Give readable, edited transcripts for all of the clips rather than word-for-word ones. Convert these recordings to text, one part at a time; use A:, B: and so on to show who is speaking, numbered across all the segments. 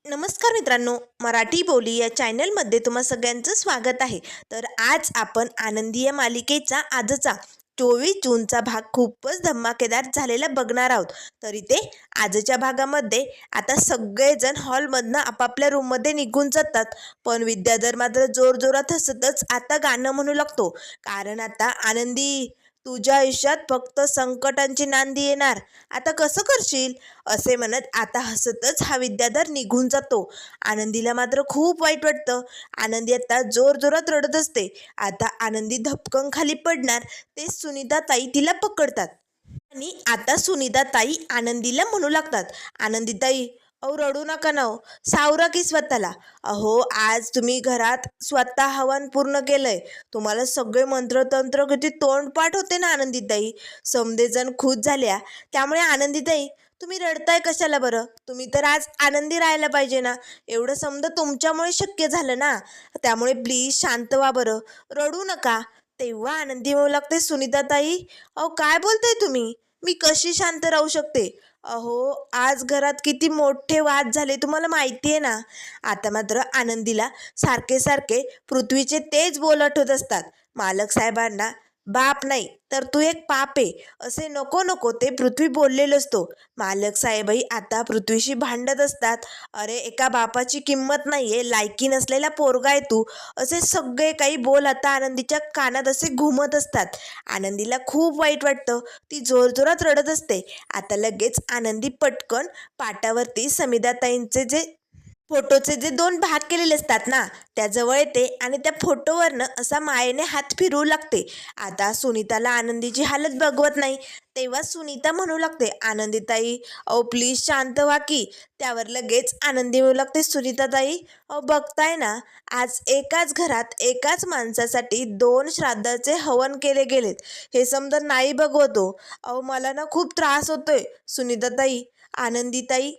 A: नमस्कार मित्रांनो, मराठी बोली या चॅनलमध्ये तुम्हा सगळ्यांचं स्वागत आहे. तर आज आपण आनंदी या मालिकेचा आजचा 24 जूनचा भाग खूपच धमाकेदार झालेला बघणार आहोत. तर इथे आजच्या भागामध्ये आता सगळेजण हॉलमधनं आपापल्या रूममध्ये निघून जातात. पण विद्याधर मात्र जोरजोरात हसतच आता गाणं म्हणू लागतो. कारण आता आनंदी, तुझ्या आयुष्यात फक्त संकटांची नांदी येणार, आता कसं करशील, असे म्हणत आता हसतच हा विद्याधर निघून जातो. आनंदीला मात्र खूप वाईट वाटतं. आनंदी आता जोरजोरात रडत असते. आता आनंदी धपकन खाली पडणार ते सुनीता ताई तिला पकडतात आणि आता सुनीता ताई आनंदीला म्हणू लागतात, आनंदी ताई, अहो रडू नका ना हो, सावरा की स्वतःला. अहो आज तुम्ही घरात स्वतः हवन पूर्ण केलंय. तुम्हाला सगळे मंत्रतंत्र किती तोंडपाठ होते ना आनंदीताई. समदेजण खुश झाल्या. त्यामुळे आनंदीताई, तुम्ही रडताय कशाला बरं? तुम्ही तर आज आनंदी राहायला पाहिजे ना. एवढं समजा तुमच्यामुळे शक्य झालं ना. त्यामुळे प्लीज शांत व्हा बरं, रडू नका. तेव्हा आनंदी म्हणू लागते, सुनीताताई, अहो काय बोलताय तुम्ही? मी कशी शांत राहू शकते? अहो आज घरात किती मोठे वाद झाले तुम्हाला माहिती आहे ना. आता मात्र आनंदीला सारखे सारखे पृथ्वीचे तेच बोल आठवत असतात. मालक साहेबांना बाप नाही तर तू एक पाप आहे असे नको नको ते पृथ्वी बोललेलं असतो. मालक साहेबही आता पृथ्वीशी भांडत असतात. अरे एका बापाची किंमत नाहीये, लायकी नसलेला पोरगा आहे तू, असे सगळे काही बोल आता आनंदीच्या कानात असे घुमत असतात. आनंदीला खूप वाईट वाटतं. ती जोरजोरात रडत असते. आता लगेच आनंदी पटकन पाटावरती समिधाताईंचे जे फोटोचे जे दोन भाग केलेले असतात ना, त्याजवळ येते आणि त्या फोटोवरनं असा मायेने हात फिरवू लागते. आता सुनीताला आनंदीची हालत बघवत नाही. तेव्हा सुनीता म्हणू लागते, आनंदीताई, अहो प्लीज शांत व्हा की. त्यावर लगेच आनंदी म्हणू लागते, सुनीताताई, अहो बघताय ना, आज एकाच घरात एकाच माणसासाठी 2 श्राद्धाचे हवन केले गेलेत. हे समजा नाही बघवतो. अहो मला ना खूप त्रास होतोय. सुनीताताई, आनंदीताई,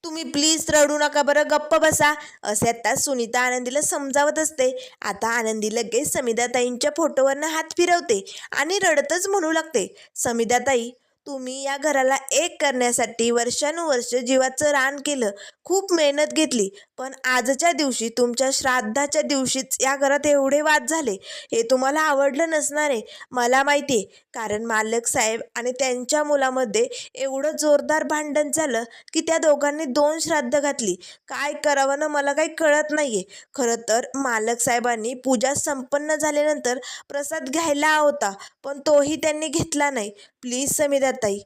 A: तुम्ही प्लीज रडू नका बरं, गप्प बसा, असे आता सुनीता आनंदीला समजावत असते. आता आनंदी लगेच समिधाताईंच्या फोटोवरनं हात फिरवते आणि रडतच म्हणू लागते, समिधाताई, तुम्ही या घराला एक करण्यासाठी वर्षानुवर्ष जीवाचं रान केलं, खूप मेहनत घेतली. पण आजच्या दिवशी तुमच्या श्राद्धाच्या दिवशीच या घरात एवढे वाद झाले, हे तुम्हाला आवडलं नसणार आहे, मला माहिती आहे. कारण मालक साहेब आणि त्यांच्या मुलामध्ये एवढं जोरदार भांडण झालं की त्या दोघांनी 2 श्राद्ध घातली. काय करावं ना मला काही कळत नाहीये. खरं तर मालक साहेबांनी पूजा संपन्न झाल्यानंतर प्रसाद घ्यायला होता, पण तोही त्यांनी घेतला नाही. प्लीज समिधाताई,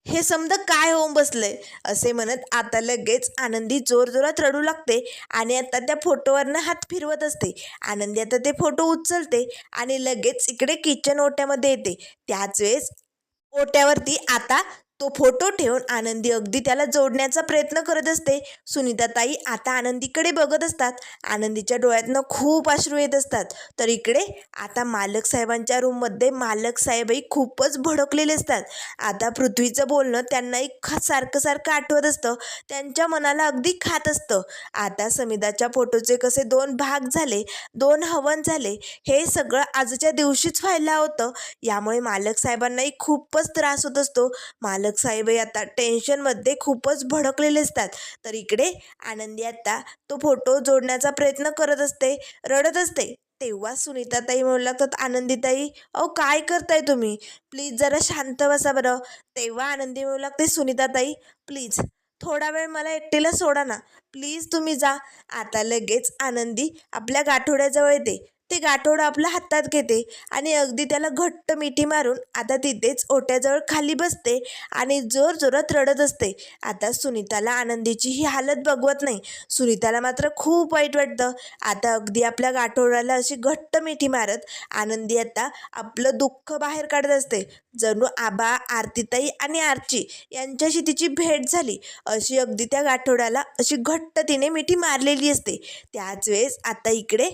A: हे समजा काय होऊन बसलंय, असे म्हणत आता लगेच आनंदी जोरजोरात रडू लागते आणि आता त्या फोटोवरनं हात फिरवत असते. आनंदी आता ते फोटो उचलते आणि लगेच इकडे किचन ओट्यामध्ये येते. त्याच वेळेस ओट्यावरती आता तो फोटो ठेवून आनंदी अगदी त्याला जोडण्याचा प्रयत्न करत असते. सुनीताताई आता आनंदीकडे बघत असतात. आनंदीच्या डोळ्यातनं खूप अश्रू येत असतात. तर इकडे आता मालक साहेबांच्या रूममध्ये मालक साहेबही खूपच भडकलेले असतात. आता पृथ्वीचं बोलणं त्यांनाही सारखं सारखं आठवत असतं. त्यांच्या मनाला अगदी खात असतं. आता समिधाच्या फोटोचे कसे 2 भाग झाले, 2 हवन झाले, हे सगळं आजच्या दिवशीच व्हायला होतं. यामुळे मालक साहेबांनाही खूपच त्रास होत असतो. मालक साहेबही आता टेन्शनमध्ये खूपच भडकलेले असतात. तर इकडे आनंदी आता तो फोटो जोडण्याचा प्रयत्न करत असते, रडत असते. तेव्हा सुनीताताई म्हणू लागतात, आनंदीताई, अहो काय करताय तुम्ही? प्लीज जरा शांत बसा बरं. तेव्हा आनंदी म्हणू लागते, सुनीताताई, प्लीज थोडा वेळ मला एकटीला सोडा ना, प्लीज तुम्ही जा. आता लगेच आनंदी आपल्या गाठोड्याजवळ येते. ते गाठोडं आपल्या हातात घेते आणि अगदी त्याला घट्ट मिठी मारून आता तिथेच ओट्याजवळ खाली बसते आणि जोरजोरात रडत असते. आता सुनीताला आनंदीची ही हालत बघवत नाही. सुनीताला मात्र खूप वाईट वाटतं. आता अगदी आपल्या गाठोड्याला अशी घट्ट मिठी मारत आनंदी आता आपलं दुःख बाहेर काढत असते. जणू आबा, आरतीताई आणि आर्ची यांच्याशी तिची भेट झाली अशी अगदी त्या गाठोड्याला अशी घट्ट तिने मिठी मारलेली असते. त्याच वेळेस आता इकडे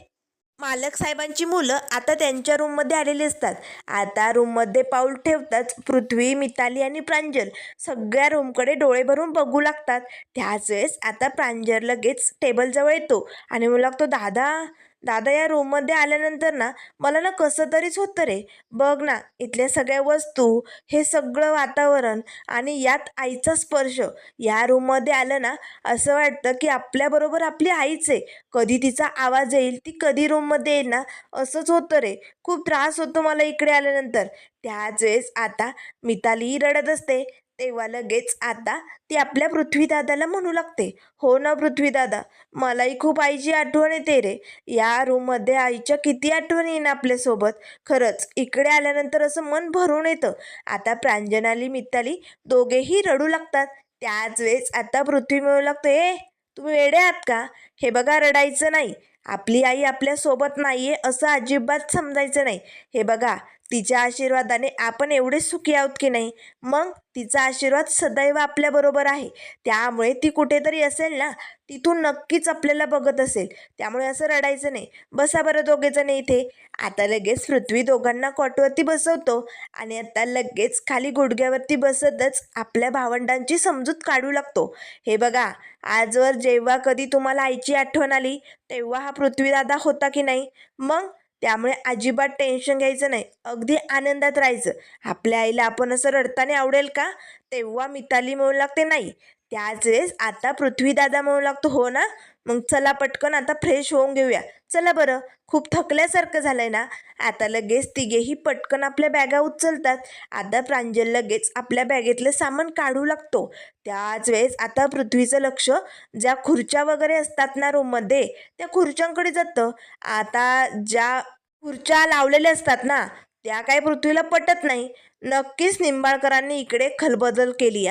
A: मालक साहेबांची मुलं आता त्यांच्या रूममध्ये आलेली असतात. आता रूममध्ये पाऊल ठेवताच पृथ्वी, मिताली आणि प्रांजल सगळ्या रूमकडे डोळे भरून बघू लागतात. त्याच वेळेस आता प्रांजल लगेच टेबलजवळ येतो आणि म्हणू लागतो, दादा, दादा या रूममध्ये आल्यानंतर ना मला ना कसं तरीच होतं रे. बघ ना, इथल्या सगळ्या वस्तू, हे सगळं वातावरण आणि यात आईचा स्पर्श. या रूममध्ये आलं ना असं वाटतं की आपल्याबरोबर आपली आईच आहे. कधी तिचा आवाज येईल, ती कधी रूममध्ये येईल ना, असंच होतं रे. खूप त्रास होतो मला इकडे आल्यानंतर. त्याच वेळेस आता मिताली रडत असते. तेव्हा लगेच आता ती आपल्या पृथ्वीदादाला म्हणू लागते, हो ना पृथ्वीदादा, मलाही खूप आईची आठवण येते रे. या रूममध्ये आईच्या किती आठवणी येईन आपल्यासोबत. खरंच इकडे आल्यानंतर असं मन भरून येतं. आता प्रांजनाली मिताली दोघेही रडू लागतात. त्याच वेळेस आता पृथ्वी म्हणू लागतो, तुम्ही वेडे आहात का? हे बघा, रडायचं नाही. आपली आई आपल्यासोबत नाहीये असं अजिबात समजायचं नाही. हे बघा, तिच्या आशीर्वादाने आपण एवढे सुखी आहोत की नाही. मग तिचा आशीर्वाद सदैव आपल्याबरोबर आहे. त्यामुळे ती कुठेतरी असेल ना, तिथून नक्कीच आपल्याला बघत असेल. त्यामुळे असं रडायचं नाही. बसा बरं दोघेजण इथे. आता लगेच पृथ्वी दोघांना कॉटवरती बसवतो आणि आता लगेच खाली गुडघ्यावरती बसतच आपल्या भावंडांची समजूत काढू लागतो. हे बघा, आजवर जेव्हा कधी तुम्हाला आईची आठवण आली तेव्हा हा पृथ्वीदादा होता की नाही. मग त्यामुळे अजिबात टेन्शन घ्यायचं नाही. अगदी आनंदात राहायचं. आपल्या आईला आपण असं रडताना आवडेल का? तेव्हा मिताली म्हणू लागते, नाही. त्याच वेळेस आता पृथ्वीदादा म्हणू लागतो, हो ना, मग चला पटकन आता फ्रेश होऊन घेऊया. चला बरं, खूप थकल्यासारखं झालंय ना. आता लगेच तिघेही पटकन आपल्या बॅगा उचलतात. आता प्रांजल लगेच आपल्या बॅगेतलं सामान काढू लागतो. त्याच वेळेस आता पृथ्वीचं लक्ष ज्या खुर्च्या वगैरे असतात ना रूममध्ये, त्या खुर्च्यांकडे जातं. आता ज्या खुर्च्या लावलेल्या असतात ना, त्या काय पृथ्वीला पटत नाही. नक्कीच निंबाळकरांनी इकडे खलबदल केली.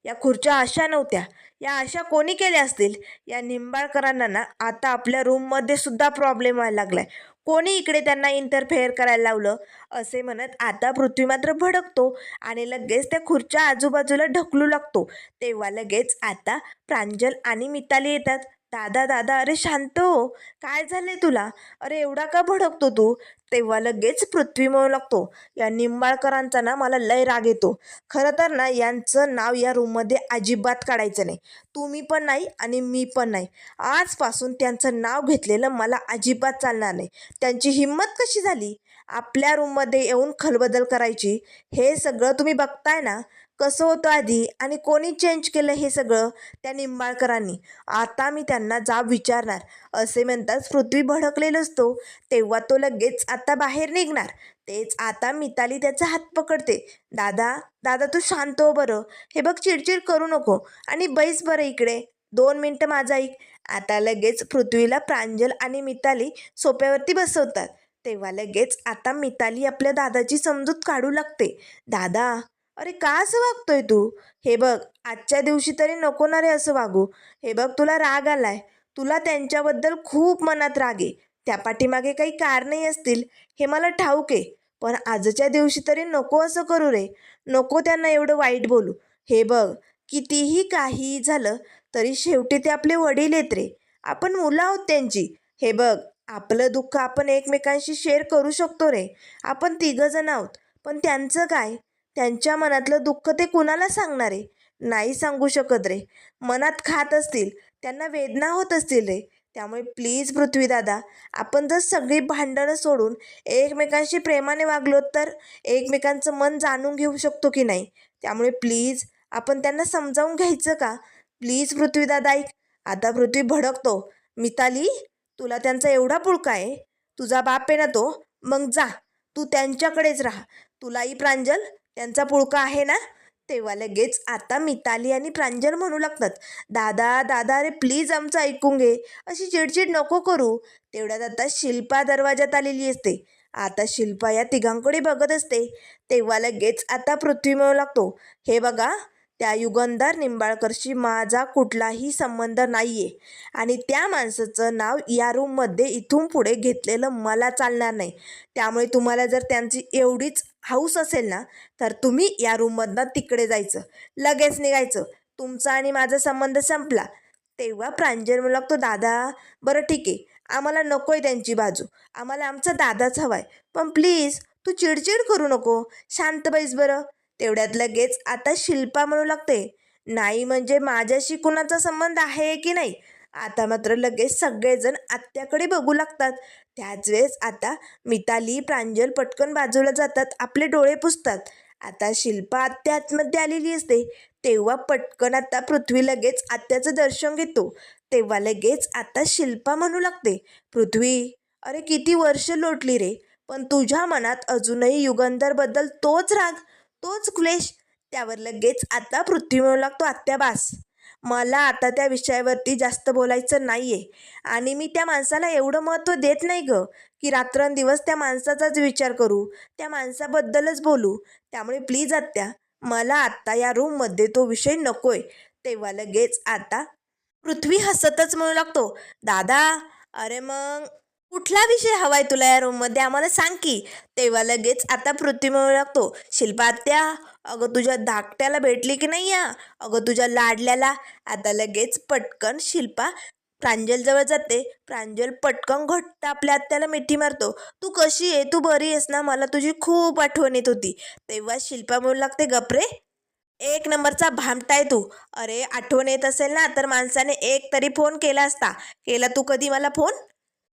A: या खुर्च्या अशा नव्हत्या. या अशा कोणी केल्या असतील? या निंबाळकरांना ना आता आपल्या रूममध्ये सुद्धा प्रॉब्लेम व्हायला लागलाय. कोणी इकडे त्यांना इंटरफेअर करायला लावलं? असे म्हणत आता पृथ्वी मात्र भडकतो आणि लगेच त्या खुर्च्या आजूबाजूला ढकलू लागतो. तेव्हा लगेच आता प्रांजल आणि मिताली येतात. दादा दादा, अरे शांत हो, काय झालंय तुला? अरे एवढा का भडकतो तू? तेव्हा लगेच पृथ्वी म्हणू लागतो, या निंबाळकरांचा ना मला लय राग येतो. खरं तर ना यांचं नाव या रूममध्ये अजिबात काढायचं नाही. तुम्ही पण नाही आणि मी पण नाही. आजपासून त्यांचं नाव घेतलेलं मला अजिबात चालणार नाही. त्यांची हिंमत कशी झाली आपल्या रूममध्ये येऊन खलबदल करायची? हे सगळं तुम्ही बघताय ना कसं होतं आधी, आणि कोणी चेंज केलं हे सगळं? त्या निंबाळकरांनी. आता मी त्यांना जाब विचारणार. असे म्हणताच पृथ्वी भडकलेला असतो. तेव्हा तो लगेच आता बाहेर निघणार. तेच आता मिताली त्याचा हात पकडते. दादा दादा, तू शांत हो बरं. हे बघ, चिडचिड करू नको आणि बैस बरं इकडे. 2 मिनटं माझं ऐक. आता लगेच पृथ्वीला प्रांजल आणि मिताली सोप्यावरती बसवतात. तेव्हा लगेच आता मिताली आपल्या दादाची समजूत काढू लागते. दादा, अरे का असं वागतोय तू? हे बघ, आजच्या दिवशी तरी नको ना रे असं वागू. हे बघ, तुला राग आलाय. तुला त्यांच्याबद्दल खूप मनात राग आहे. त्या पाठीमागे काही कारणही असतील, हे मला ठाऊक आहे. पण आजच्या दिवशी तरी नको असं करू रे. नको त्यांना एवढं वाईट बोलू. हे बघ, कितीही काही झालं तरी शेवटी ते आपले वडील आहेत रे. आपण मुलं आहोत त्यांची. हे बघ, आपलं दुःख आपण एकमेकांशी शेअर करू शकतो रे. आपण 3 जण आहोत. पण त्यांचं काय? त्यांच्या मनातलं दुःख ते कुणाला सांगणार आहे? नाही सांगू शकत रे. मनात खात असतील, त्यांना वेदना होत असतील रे. त्यामुळे प्लीज पृथ्वीदादा, आपण जर सगळी भांडणं सोडून एकमेकांशी प्रेमाने वागलो तर एकमेकांचं मन जाणून घेऊ शकतो की नाही. त्यामुळे प्लीज आपण त्यांना समजावून घ्यायचं का? प्लीज पृथ्वीदादा ऐक. आता पृथ्वी भडकतो. मिताली, तुला त्यांचा एवढा पुळका आहे? तुझा बाप आहे ना तो. मग जा, तू त्यांच्याकडेच राहा. तुलाही प्रांजल त्यांचा पुळका आहे ना. तेव्हा लगेच आता मिताली आणि प्रांजल म्हणू लागतात, दादा दादा, अरे प्लीज आमचं ऐकून घे. अशी चिडचिड नको करू. तेवढ्यात आता शिल्पा दरवाजात आलेली असते. आता शिल्पा या तिघांकडे बघत असते. तेव्हा लगेच आता पृथ्वी म्हणू लागतो, हे बघा, त्या युगंधर निंबाळकरशी माझा कुठलाही संबंध नाही आहे आणि त्या माणसाचं नाव या रूममध्ये इथून पुढे घेतलेलं मला चालणार नाही. त्यामुळे तुम्हाला जर त्यांची एवढीच हौस असेल ना, तर तुम्ही या रूममधनं तिकडे जायचं, लगेच निघायचं. तुमचा आणि माझा संबंध संपला. तेव्हा प्रांजल म्हणू लागतो, दादा बरं ठीक आहे, आम्हाला नको आहे त्यांची बाजू, आम्हाला आमचा दादाच हवा आहे. पण प्लीज तू चिडचिड करू नको, शांत बैस बरं. तेवढ्यात लगेच आता शिल्पा म्हणू लागते, नाही म्हणजे माझ्याशी कुणाचा संबंध आहे की नाही? आता मात्र लगेच सगळेजण आत्याकडे बघू लागतात. त्याच वेळेस आता मिताली प्रांजल पटकन बाजूला जातात, आपले डोळे पुसतात. आता शिल्पा आत्या आतमध्ये आलेली असते. तेव्हा पटकन आता पृथ्वी लगेच आत्याचं दर्शन घेतो. तेव्हा लगेच आता शिल्पा म्हणू लागते, पृथ्वी, अरे किती वर्ष लोटली रे, पण तुझ्या मनात अजूनही युगंधरबद्दल तोच राग, तोच क्लेश. त्यावर लगेच आता पृथ्वी म्हणू लागतो, आत्या बास, मला आता त्या विषयावरती जास्त बोलायचं नाहीये. आणि मी त्या माणसाला एवढं महत्त्व देत नाही ग, की रात्रंदिवस त्या माणसाचाच विचार करू, त्या माणसाबद्दलच बोलू. त्यामुळे प्लीज आत्या, मला आत्ता या रूममध्ये तो विषय नकोय. तेव्हा लगेच आता पृथ्वी हसतच म्हणू लागतो, दादा, अरे मग कुठला विषय हवाय तुला या रूममध्ये, आम्हाला सांग की. तेव्हा लगेच आता पृथ्वी म्हणू लागतो, शिल्पा आत्या, अगं तुझ्या धाकट्याला भेटली की नाही या, अगं तुझ्या लाडल्याला. आता लगेच पटकन शिल्पा प्रांजलजवळ जाते. प्रांजल पटकन घट्ट आपल्या आत्याला मिठी मारतो, तू कशी आहे, तू बरी आहेस ना, मला तुझी खूप आठवण येत होती. तेव्हा शिल्पा म्हणू लागते, गपरे, एक नंबरचा भामटा आहे तू. अरे आठवण येत असेल ना तर माणसाने एक तरी फोन केला असता. केला तू कधी मला फोन?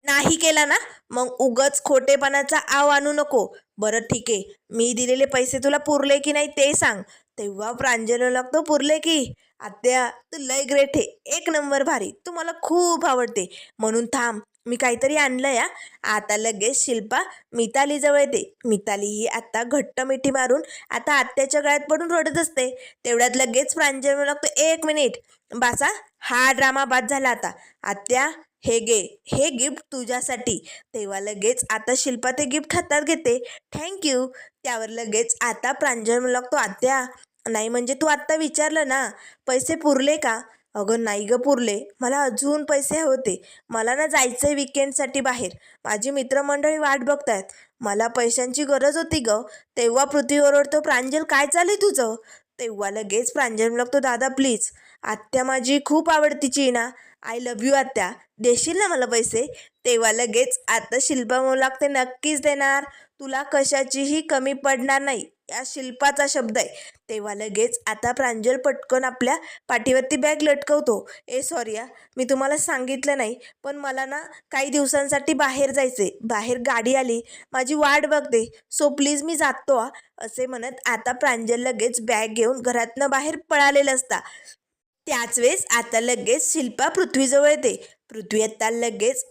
A: नाही केला ना, मग उगच खोटेपणाचा आव आणू नको. बरं ठीक आहे, मी दिलेले पैसे तुला पुरले की नाही ते सांग. तेव्हा प्रांजल लागतो, पुरले की. आत्या, तू लय ग्रेट आहे, एक नंबर भारी, तू मला खूप आवडते. म्हणून थांब, मी काहीतरी आणलं या. आता लगेच शिल्पा मिताली जवळ येते. मिताली ही आता घट्ट मिठी मारून आता आत्याच्या गळ्यात पडून रडत असते. तेवढ्यात लगेच प्रांजल लागतो, एक मिनिट बासा, हा ड्रामा बाद झाला आता. आत्या, हे गे, हे गिफ्ट तुझ्यासाठी. तेव्हा लगेच आता शिल्पा ते गिफ्ट हातात घेते. थँक्यू. त्यावर लगेच आता प्रांजल लागतो, आत्या, नाही म्हणजे तू आत्ता विचारलं ना, पैसे पुरले का? अगं नाही ग पुरले, मला अजून पैसे होते. मला ना जायचं आहे विकेंडसाठी बाहेर, माझी मित्रमंडळी वाट बघतायत, मला पैशांची गरज होती ग. तेव्हा पृथ्वी ओरडतो, प्रांजल काय चालू तुझं? तेव्हा लगेच प्रांजल लागतो, दादा प्लीज, आत्या माझी खूप आवडतीची ना, आय लव्ह यू आत्या, देशील ना मला पैसे? तेव्हा लगेच आता शिल्पा म्हणू लागते, नक्कीच देणार, तुला कशाचीही कमी पडणार नाही, या शिल्पाचा शब्द आहे. तेव्हा लगेच आता प्रांजल पटकन आपल्या पाठीवरती बॅग लटकवतो. ए सॉरी या, मी तुम्हाला सांगितलं नाही, पण मला ना काही दिवसांसाठी बाहेर जायचे, बाहेर गाडी आली, माझी वाट बघते, सो प्लीज मी जातो हा. असे म्हणत आता प्रांजल लगेच बॅग घेऊन घरातनं बाहेर पळालेलं असता. त्याच वेळेस आता लगेच शिल्पा पृथ्वीजवळ येते. पृथ्वी आता लगेच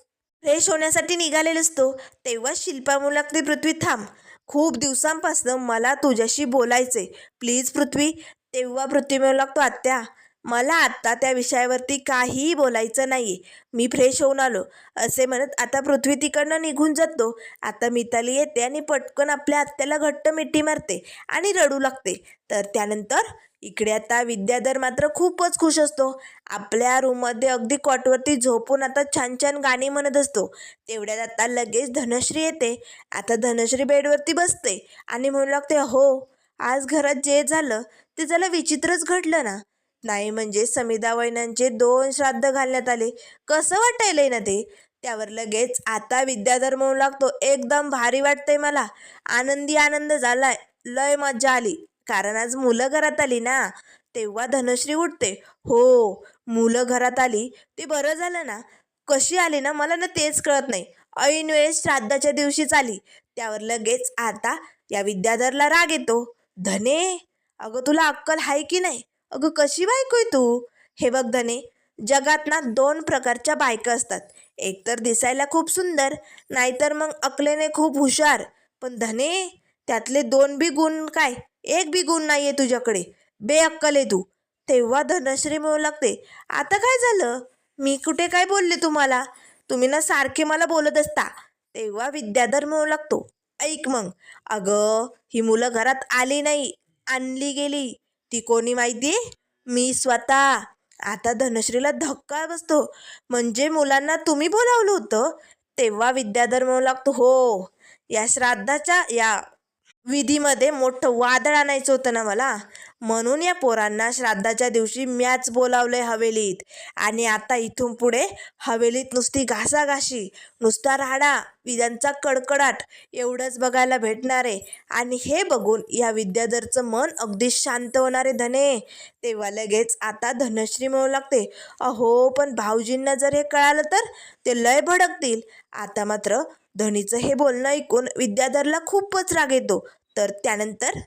A: फ्रेश होण्यासाठी निघालेला असतो. तेव्हा शिल्पा म्हणू लागते, पृथ्वी थांब, खूप दिवसांपासून मला तुझ्याशी बोलायचे, प्लीज पृथ्वी. तेव्हा पृथ्वी म्हणू लागतो, आत्या, मला आत्ता त्या विषयावरती काहीही बोलायचं नाही, मी फ्रेश होऊन आलो. असे म्हणत आता पृथ्वी तिकडनं निघून जातो. आता मिताली येते आणि पटकन आपल्या आत्याला घट्ट मिठी मारते आणि रडू लागते. तर त्यानंतर इकडे आता विद्याधर मात्र खूपच खुश असतो. आपल्या रूममध्ये अगदी कॉटवरती झोपून आता छान छान गाणी म्हणत असतो. तेवढ्यात आता लगेच धनश्री येते. आता धनश्री बेडवरती बसते आणि म्हणू लागते, हो, आज घरात जे झालं ते जरा विचित्रच घडलं ना. नाही म्हणजे समिधा वहिन्यांचे 2 श्राद्ध घालण्यात आले, कसं वाटायलंय ना ते? त्यावर लगेच आता विद्याधर म्हणू लागतो, एकदम भारी वाटतंय मला, आनंदी आनंद झालाय, लय मज्जा आली, कारण आज मुलं घरात आली ना. तेव्हा धनश्री उठते, हो, मुलं घरात आली ते बरं झालं ना. कशी आली ना, मला ना तेच कळत नाही, ऐन वेळेस श्राद्धाच्या दिवशीच आली. त्यावर लगेच आता या विद्याधरला राग येतो. धने, अगं तुला अक्कल आहे की नाही? अगं कशी बायकोय तू? हे बघ धने, जगात ना 2 प्रकारच्या बायका असतात, एक तर दिसायला खूप सुंदर, नाहीतर मग अकलेने खूप हुशार. पण धने, त्यातले 2 बी गुण काय, एक बी गुण नाहीये तुझ्याकडे, बेअक्कल आहे तू. तेव्हा धनश्री म्हणू लागते, आता काय झालं, मी कुठे काय बोलले तुम्हाला, तुम्ही ना सारखे मला बोलत असता. तेव्हा विद्याधर म्हणू लागतो, ऐक मग, अगं ही मुलं घरात आली नाही, आणली गेली. ती कोणी माहितीये? मी स्वतः. आता धनश्रीला धक्का बसतो, म्हणजे मुलांना तुम्ही बोलावलं होतं? तेव्हा विद्याधर म्हणू लागतो, हो, या श्राद्धाच्या या विधीमध्ये मोठं वादळ आणायचं होतं ना मला, म्हणून या पोरांना श्राद्धाच्या दिवशी म्याच बोलावलंय हवेलीत. आणि आता इथून पुढे हवेलीत नुसती घासाघाशी, नुसता राडा, विजांचा कडकडाट एवढंच बघायला भेटणार आहे. आणि हे बघून या विद्याधरचं मन अगदी शांत होणार आहे धने. तेव्हा लगेच आता धनश्री म्हणू लागते, अहो पण भाऊजींना जर हे कळालं तर ते लय भडकतील. आता मात्र धनीचं हे बोलणं ऐकून विद्याधरला खूपच राग येतो. तर त्यानंतर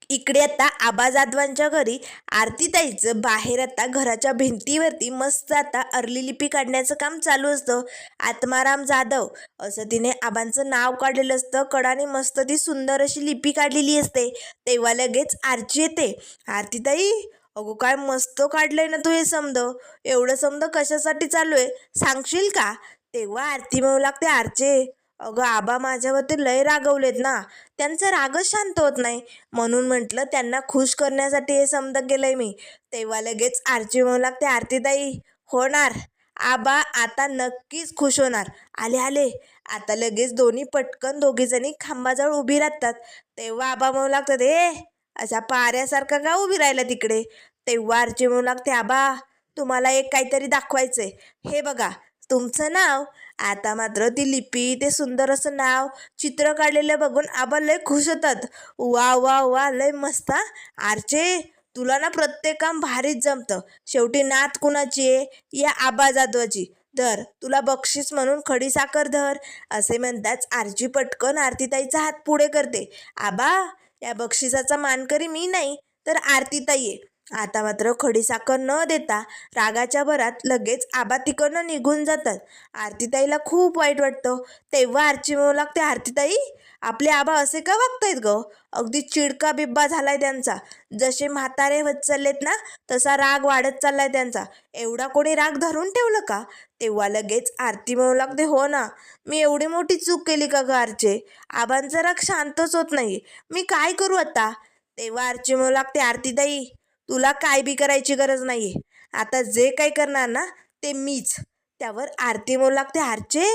A: इकडे आता आबा जाधवांच्या घरी आरतीताईचं बाहेर आता घराच्या भिंतीवरती मस्त आता अर्ली लिपी काढण्याचं काम चालू असतं. आत्माराम जाधव असं तिने आबांचं नाव काढलेलं असतं. कडाने मस्त ती सुंदर अशी लिपी काढलेली असते. तेव्हा लगेच आरची येते. आरतीताई, अगो काय मस्त काढलंय ना तू हे समद. एवढं समद कशासाठी चालू आहे सांगशील का? तेव्हा आरती म्हणू लागते, आरचे अगं आबा माझ्यावरती लय रागवलेत ना, त्यांचा रागच शांत होत नाही. म्हणून म्हटलं त्यांना खुश करण्यासाठी हे समद केलंय मी. तेव्हा लगेच आरची म्हणू लागते, आरतीताई होणार, आबा आता नक्कीच खुश होणार. आले आले. आता लगेच दोन्ही पटकन दोघीजणी खांबाजवळ उभी राहतात. तेव्हा आबा म्हणू लागतात, असा पाऱ्यासारखा का उभी राहिला तिकडे? तेव्हा आरची म्हणू लागते, आबा तुम्हाला एक काहीतरी दाखवायचंय. हे बघा तुमचं नाव. आता मात्र ती लिपी, ते सुंदर असं नाव चित्र काढलेलं बघून आबा लय खुश होतात. वा वा वा, लय मस्त. आरचे तुला ना प्रत्येक काम भारीच जमतं. शेवटी नात कुणाची आहे? या आबा जाधवाची. धर तुला बक्षीस म्हणून खडीसाखर धर. असे म्हणताच आरची पटकन आरतीताईचा हात पुढे करते. आबा या बक्षिसाचा मानकरी मी नाही तर आरतीताई आहे. आता मात्र खडीसाखर न देता रागाच्या भरात लगेच आबा तिकडनं निघून जातात. आरतीताईला खूप वाईट वाटतं. तेव्हा आरची म्हणू लागते, आरतीताई आपले आबा असे का वागतायत ग? अगदी चिडका बिब्बा झालाय त्यांचा. जसे म्हातारे होत चाललेत ना तसा राग वाढत चाललाय त्यांचा. एवढा कोणी राग धरून ठेवलं का? तेव्हा लगेच आरती म्हणू लागते, हो ना, मी एवढी मोठी चूक केली का ग आरचे? आबांचा राग शांतच होत नाही. मी काय करू आता? तेव्हा आरची म्हणू लागते, आरतीताई तुला काय बी करायची गरज नाहीये. आता जे काही करणार ना ते मीच. त्यावर आरती म्हणू लागते, आरचे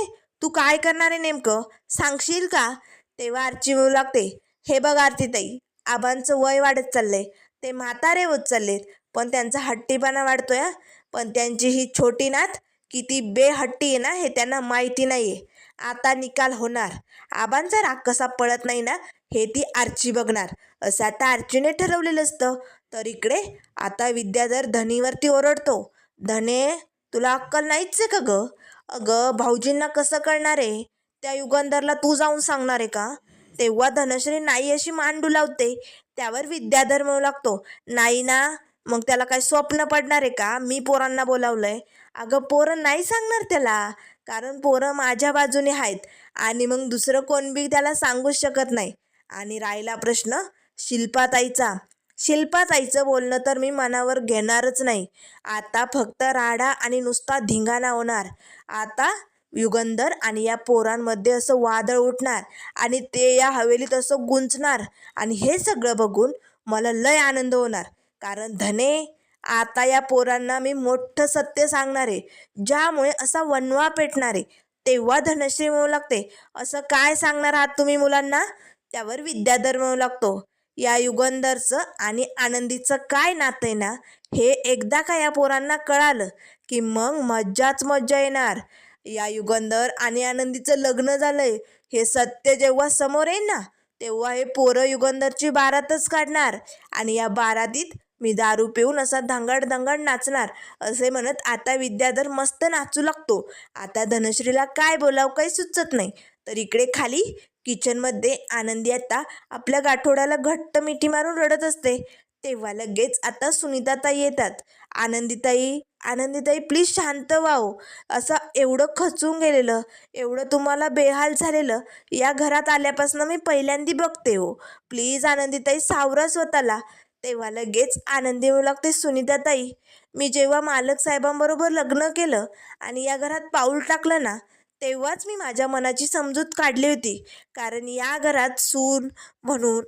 A: तू काय करणार आहे नेमकं सांगशील का? तेव्हा आरची म्हणू लागते, हे बघ आरतीताई, आबांचं वय वाढत चाललंय, ते म्हातारे होत चाललेत, पण त्यांचा हट्टीपणा वाढतोय. पण त्यांची ही छोटी नात किती बेहट्टी आहे ना हे त्यांना माहिती नाहीये. आता निकाल होणार. आबांचा राग कसा पळत नाही ना हे ती आरची बघणार, असं आता आरचीने ठरवलेलं असतं. तर इकडे आता विद्याधर धनीवरती ओरडतो, धने तुला अक्कल नाहीच आहे का ग? अगं भाऊजींना कसं कळणार आहे? त्या युगंधरला तू जाऊन सांगणार आहे का? तेव्हा धनश्री नाही अशी मान डुलावते. त्यावर विद्याधर म्हणू लागतो, नाही ना, मग त्याला काय स्वप्न पडणार आहे का मी पोरांना बोलावलंय? अगं पोरं नाही सांगणार त्याला, कारण पोरं माझ्या बाजूने आहेत आणि मग दुसरं कोण बी त्याला सांगूच शकत नाही. आणि राहिला प्रश्न शिल्पाताईचा, शिल्पाताईचं बोलणं तर मी मनावर घेणारच नाही. आता फक्त राडा आणि नुसता धिंगाणा होणार. आता युगंधर आणि या पोरांमध्ये असं वादळ उठणार आणि ते या हवेलीत असं गुंजणार. आणि हे सगळं बघून मला लय आनंद होणार, कारण धने आता या पोरांना मी मोठं सत्य सांगणार आहे, ज्यामुळे असा वणवा पेटणार आहे. तेव्हा धनश्री म्हणू लागते, असं काय सांगणार आहात तुम्ही मुलांना? त्यावर विद्याधर म्हणू लागतो, या युगंधरचं आणि आनंदीचं काय नातं आहे ना हे एकदा का या पोरांना कळालं की मग मज्जाच मज्जा येणार. या युगंधर आणि आनंदीचं लग्न झालंय हे सत्य जेव्हा समोर येईल ना तेव्हा हे पोरं युगंधरची बारातच काढणार आणि या बारातीत मी दारू पिऊन असा धांगड धांगड नाचणार. असे म्हणत आता विद्याधर मस्त नाचू लागतो. आता धनश्रीला काय बोलावं काही सुचत नाही. तर इकडे खाली किचनमध्ये आनंदी आता आपल्या गाठोड्याला घट्ट मिठी मारून रडत असते. तेव्हा लगेच आता सुनीताताई येतात. आनंदीताई, आनंदीताई प्लीज शांत व्हाव. असं एवढं खचून गेलेलं, एवढं तुम्हाला बेहाल झालेलं या घरात आल्यापासून मी पहिल्यांदी बघते हो. प्लीज आनंदीताई सावरा स्वतःला. तेव्हा लगेच आनंदी म्हणू लागते, सुनीताताई मी जेव्हा मालक साहेबांबरोबर लग्न केलं आणि या घरात पाऊल टाकलं ना तेव्हाच मी माझ्या मनाची समजूत काढली होती, कारण या घरात सून म्हणून,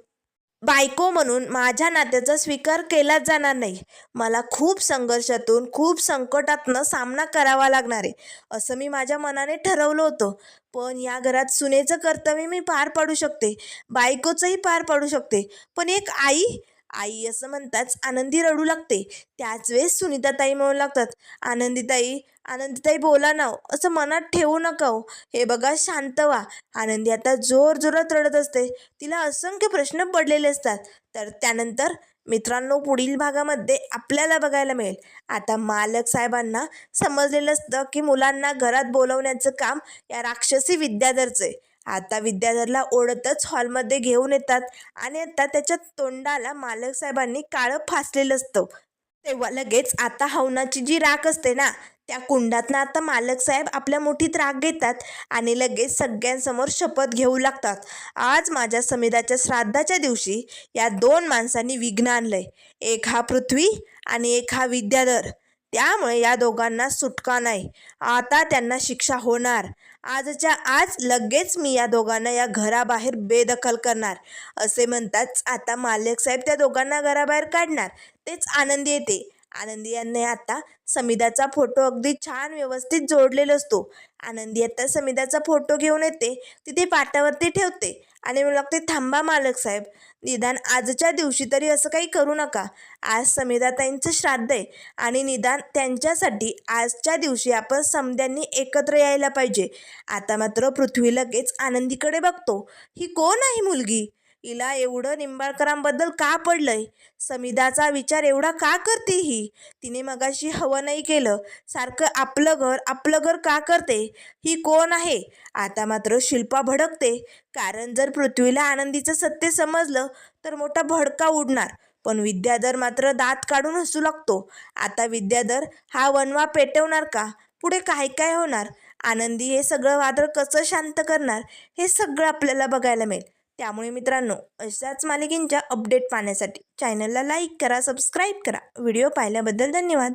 A: बायको म्हणून माझ्या नात्याचा स्वीकार केलाच जाणार नाही. मला खूप संघर्षातून, खूप संकटातनं सामना करावा लागणार आहे असं मी माझ्या मनाने ठरवलं होतं. पण या घरात सुनेचं कर्तव्य मी पार पाडू शकते, बायकोचंही पार पाडू शकते, पण एक आई आई असं म्हणताच आनंदी रडू लागते. त्याच वेळेस सुनीताताई म्हणू लागतात, आनंदीताई आनंदीताई बोला ना हो, असं मनात ठेवू नका हो. हे बघा शांत व्हा. आनंदी आता जोरात रडत असते. तिला असंख्य प्रश्न पडलेले असतात. तर त्यानंतर मित्रांनो पुढील भागामध्ये आपल्याला बघायला मिळेल. आता मालक साहेबांना समजलेलं असतं की मुलांना घरात बोलवण्याचं काम या राक्षसी विद्याधरचं आहे. आता विद्याधरला ओढतच हॉलमध्ये घेऊन येतात आणि आता त्याच्या तोंडाला मालक साहेबांनी काळं फासलेलं असतं. तेव्हा लगेच आता हवनाची जी राख असते ना, त्या कुंडातनं आता मालक साहेब आपल्या मुठीत राख घेतात आणि लगेच सगळ्यांसमोर शपथ घेऊ लागतात. आज माझ्या समिधाच्या श्राद्धाच्या दिवशी या दोन माणसांनी विघ्न आणलंय. एक हा पृथ्वी आणि एक हा विद्याधर. त्यामुळे या दोघांना सुटका नाही. आता त्यांना शिक्षा होणार. आजच्या आज लगेच मी या दोघांना या घराबाहेर बेदखल करणार. असे म्हणताच आता मालक साहेब त्या दोघांना घराबाहेर काढणार. तेच आनंदी येते. आनंदी यांनी आता समिधाचा फोटो अगदी छान व्यवस्थित जोडलेला असतो. आनंदी आता समिधाचा फोटो घेऊन येते, तिथे पाटावरती ठेवते आणि म्हणू लागते, थांबा मालक साहेब, निदान आजच्या दिवशी तरी असं काही करू नका. आज समिधाताईंचं श्राद्ध आहे आणि निदान त्यांच्यासाठी आजच्या दिवशी आपण समध्यांनी एकत्र यायला पाहिजे. आता मात्र पृथ्वी लगेच आनंदीकडे बघतो. ही कोण आहे मुलगी? हिला एवढं निंबाळकरांबद्दल का पडलंय? समिधाचा विचार एवढा का करते ही? तिने मगाशी हवं नाही केलं, सारखं आपलं घर का करते? ही कोण आहे? आता मात्र शिल्पा भडकते. कारण जर पृथ्वीला आनंदीचं सत्य समजलं तर मोठा भडका उडणार. पण विद्याधर मात्र दात काढून हसू लागतो. आता विद्याधर हा वनवा पेटवणार का? पुढे काय काय होणार? आनंदी हे सगळं वादळ कसं शांत करणार? हे सगळं आपल्याला बघायला मिळेल. त्यामुळे मित्रांनो, अशाच मालिकेंच्या अपडेट पाहण्यासाठी चॅनलला लाईक करा, सबस्क्राईब करा. व्हिडिओ पाहिल्याबद्दल धन्यवाद.